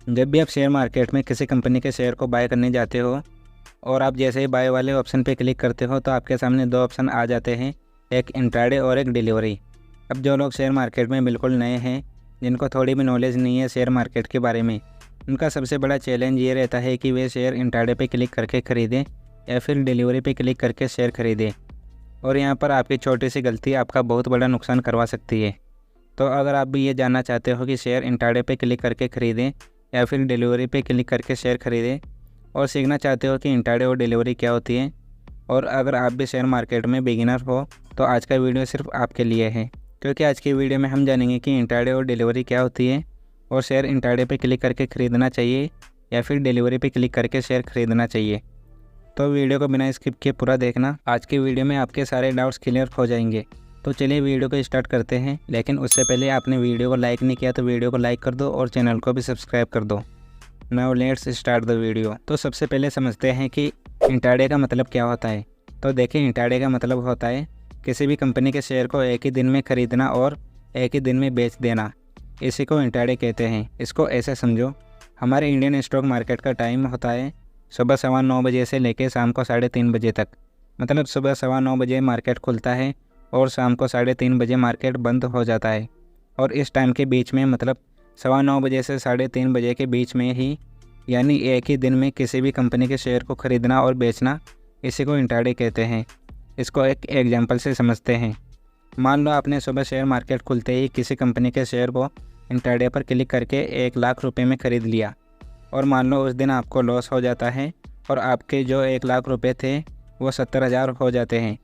जब भी आप शेयर मार्केट में किसी कंपनी के शेयर को बाय करने जाते हो और आप जैसे ही बाय वाले ऑप्शन पे क्लिक करते हो तो आपके सामने दो ऑप्शन आ जाते हैं, एक इंट्राडे और एक डिलीवरी। अब जो लोग शेयर मार्केट में बिल्कुल नए हैं, जिनको थोड़ी भी नॉलेज नहीं है शेयर मार्केट के बारे में, उनका सबसे बड़ा चैलेंज ये रहता है कि वे शेयर इंट्राडे पे क्लिक करके ख़रीदें या फिर डिलीवरी पे क्लिक करके शेयर ख़रीदें। और यहाँ पर आपकी छोटी सी गलती आपका बहुत बड़ा नुकसान करवा सकती है। तो अगर आप भी ये जानना चाहते हो कि शेयर इंट्राडे पे क्लिक करके ख़रीदें या फिर डिलीवरी पे क्लिक करके शेयर ख़रीदें, और सीखना चाहते हो कि इंट्राडे और डिलीवरी क्या होती है, और अगर आप भी शेयर मार्केट में बिगिनर हो तो आज का वीडियो सिर्फ आपके लिए है। क्योंकि आज की वीडियो में हम जानेंगे कि इंट्राडे और डिलीवरी क्या होती है, और शेयर इंट्राडे पे क्लिक करके ख़रीदना चाहिए या फिर डिलीवरी पे क्लिक करके शेयर ख़रीदना चाहिए। तो वीडियो को बिना स्किप किए पूरा देखना। आज की वीडियो में आपके सारे डाउट्स क्लियर हो जाएंगे। तो चलिए वीडियो को स्टार्ट करते हैं, लेकिन उससे पहले आपने वीडियो को लाइक नहीं किया तो वीडियो को लाइक कर दो और चैनल को भी सब्सक्राइब कर दो। Now let's start the video. तो सबसे पहले समझते हैं कि इंट्राडे का मतलब क्या होता है। तो देखिए, इंट्राडे का मतलब होता है किसी भी कंपनी के शेयर को एक ही दिन में ख़रीदना और एक ही दिन में बेच देना। इसी को इंट्राडे कहते हैं। इसको ऐसे समझो, हमारे इंडियन स्टॉक मार्केट का टाइम होता है सुबह 9:15 बजे से लेकर शाम को 3:30 बजे तक। मतलब सुबह 9:15 बजे मार्केट खुलता है और शाम को 3:30 बजे मार्केट बंद हो जाता है। और इस टाइम के बीच में, मतलब 9:15 बजे से 3:30 बजे के बीच में ही, यानी एक ही दिन में किसी भी कंपनी के शेयर को ख़रीदना और बेचना, इसी को इंट्राडे कहते हैं। इसको एक एग्जांपल से समझते हैं। मान लो आपने सुबह शेयर मार्केट खुलते ही किसी कंपनी के शेयर को इंट्राडे पर क्लिक करके 1 लाख रुपये में ख़रीद लिया, और मान लो उस दिन आपको लॉस हो जाता है और आपके जो 1 लाख रुपये थे वो 70,000 हो जाते हैं,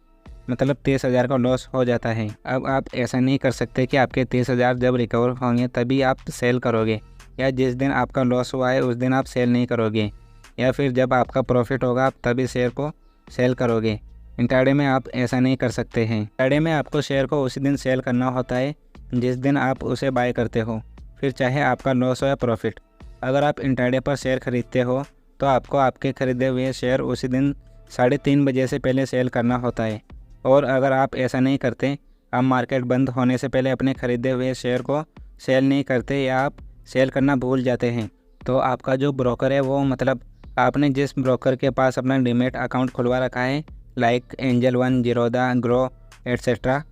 मतलब 30,000 का लॉस हो जाता है। अब आप ऐसा नहीं कर सकते कि आपके 30,000 जब रिकवर होंगे तभी आप सेल करोगे, या जिस दिन आपका लॉस हुआ है उस दिन आप सेल नहीं करोगे, या फिर जब आपका प्रॉफिट होगा आप तभी शेयर को सेल करोगे। इंट्राडे में आप ऐसा नहीं कर सकते हैं। इंट्राडे में आपको शेयर को उसी दिन सेल करना होता है जिस दिन आप उसे बाय करते हो, फिर चाहे आपका लॉस हो या प्रॉफिट। अगर आप इंट्राडे पर शेयर खरीदते हो तो आपको आपके ख़रीदे हुए शेयर उसी दिन 3:30 बजे से पहले सेल करना होता है। और अगर आप ऐसा नहीं करते, आप मार्केट बंद होने से पहले अपने ख़रीदे हुए शेयर को सेल नहीं करते या आप सेल करना भूल जाते हैं, तो आपका जो ब्रोकर है वो, मतलब आपने जिस ब्रोकर के पास अपना डीमैट अकाउंट खुलवा रखा है, like angel one, Zerodha, grow etcetera,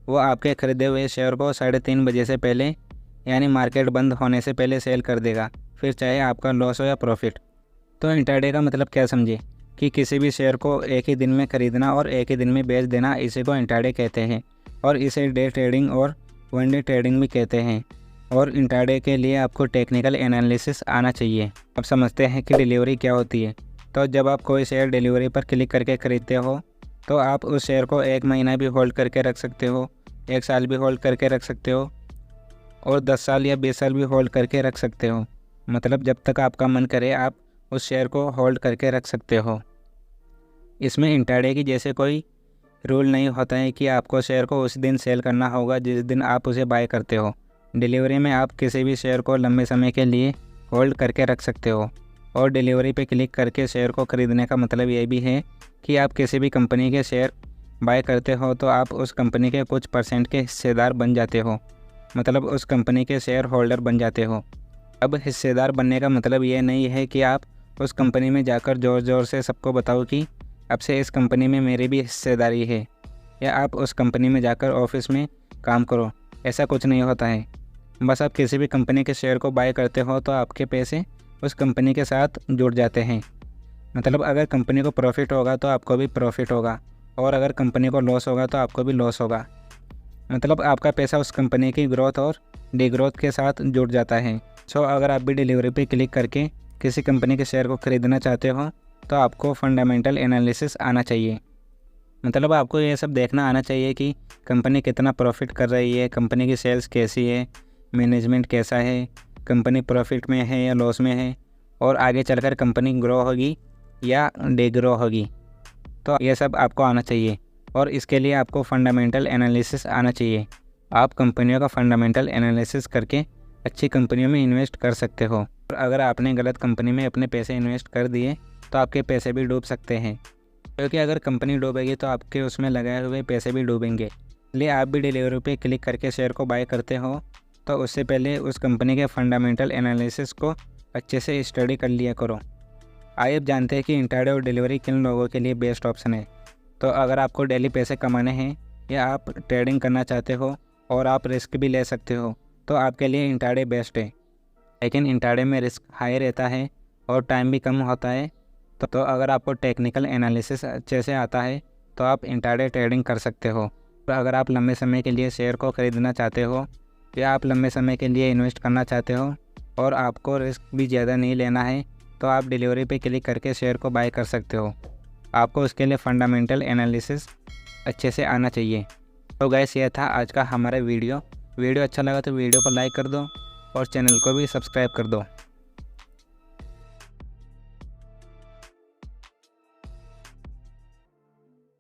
वो आपके ख़रीदे हुए शेयर को 3:30 बजे से पहले, यानी मार्केट बंद होने से पहले सेल कर देगा, फिर चाहे आपका लॉस हो या प्रॉफिट। तो इंट्राडे का मतलब क्या समझे कि किसी भी शेयर को एक ही दिन में ख़रीदना और एक ही दिन में बेच देना, इसी को इंट्राडे कहते हैं। और इसे डे ट्रेडिंग और वन डे ट्रेडिंग भी कहते हैं। और इंट्राडे के लिए आपको टेक्निकल एनालिसिस आना चाहिए। अब समझते हैं कि डिलीवरी क्या होती है। तो जब आप कोई शेयर डिलीवरी पर क्लिक करके ख़रीदते हो तो आप उस शेयर को 1 महीना भी होल्ड करके रख सकते हो, 1 साल भी होल्ड करके रख सकते हो, और 10 साल या 20 साल भी होल्ड करके रख सकते हो। मतलब जब तक आपका मन करे आप उस शेयर को होल्ड करके रख सकते हो। इसमें इंट्राडे की जैसे कोई रूल नहीं होता है कि आपको शेयर को उस दिन सेल करना होगा जिस दिन आप उसे बाय करते हो। डिलीवरी में आप किसी भी शेयर को लंबे समय के लिए होल्ड करके रख सकते हो। और डिलीवरी पे क्लिक करके शेयर को ख़रीदने का मतलब ये भी है कि आप किसी भी कंपनी के शेयर बाय करते हो तो आप उस कंपनी के कुछ % के हिस्सेदार बन जाते हो, मतलब उस कंपनी के शेयर होल्डर बन जाते हो। अब हिस्सेदार बनने का मतलब ये नहीं है कि आप उस कंपनी में जाकर ज़ोर ज़ोर से सबको बताओ कि अब से इस कंपनी में मेरी भी हिस्सेदारी है, या आप उस कंपनी में जाकर ऑफिस में काम करो। ऐसा कुछ नहीं होता है। बस आप किसी भी कंपनी के शेयर को बाय करते हो तो आपके पैसे उस कंपनी के साथ जुड़ जाते हैं। मतलब अगर कंपनी को प्रॉफिट होगा तो आपको भी प्रॉफिट होगा, और अगर कंपनी को लॉस होगा तो आपको भी लॉस होगा। मतलब आपका पैसा उस कंपनी की ग्रोथ और डिग्रोथ के साथ जुड़ जाता है। सो अगर आप भी डिलीवरी पे क्लिक करके किसी कंपनी के शेयर को ख़रीदना चाहते हो तो आपको फंडामेंटल एनालिसिस आना चाहिए। मतलब आपको ये सब देखना आना चाहिए कि कंपनी कितना प्रॉफिट कर रही है, कंपनी की सेल्स कैसी है, मैनेजमेंट कैसा है, कंपनी प्रॉफिट में है या लॉस में है, और आगे चलकर कंपनी ग्रो होगी या डिग्रो होगी। तो ये सब आपको आना चाहिए, और इसके लिए आपको फंडामेंटल एनालिसिस आना चाहिए। आप कंपनियों का फंडामेंटल एनालिसिस करके अच्छी कंपनियों में इन्वेस्ट कर सकते हो। और अगर आपने गलत कंपनी में अपने पैसे इन्वेस्ट कर दिए तो आपके पैसे भी डूब सकते हैं, क्योंकि अगर कंपनी डूबेगी तो आपके उसमें लगाए हुए पैसे भी डूबेंगे। इसलिए आप भी डिलीवरी पे क्लिक करके शेयर को बाय करते हो तो उससे पहले उस कंपनी के फंडामेंटल एनालिसिस को अच्छे से स्टडी कर लिया करो। आइए अब जानते हैं कि इंट्राडे और डिलीवरी किन लोगों के लिए बेस्ट ऑप्शन है। तो अगर आपको डेली पैसे कमाने हैं या आप ट्रेडिंग करना चाहते हो और आप रिस्क भी ले सकते हो तो आपके लिए इंट्राडे बेस्ट है। लेकिन इंट्राडे में रिस्क हाई रहता है और टाइम भी कम होता है। तो अगर आपको टेक्निकल एनालिसिस अच्छे से आता है तो आप इंट्राडे ट्रेडिंग कर सकते हो। तो अगर आप लंबे समय के लिए शेयर को ख़रीदना चाहते हो या आप लंबे समय के लिए इन्वेस्ट करना चाहते हो और आपको रिस्क भी ज़्यादा नहीं लेना है तो आप डिलीवरी पे क्लिक करके शेयर को बाय कर सकते हो। आपको उसके लिए फंडामेंटल एनालिसिस अच्छे से आना चाहिए। तो गाइस यह था आज का हमारा वीडियो अच्छा लगा तो वीडियो को लाइक कर दो और चैनल को भी सब्सक्राइब कर दो।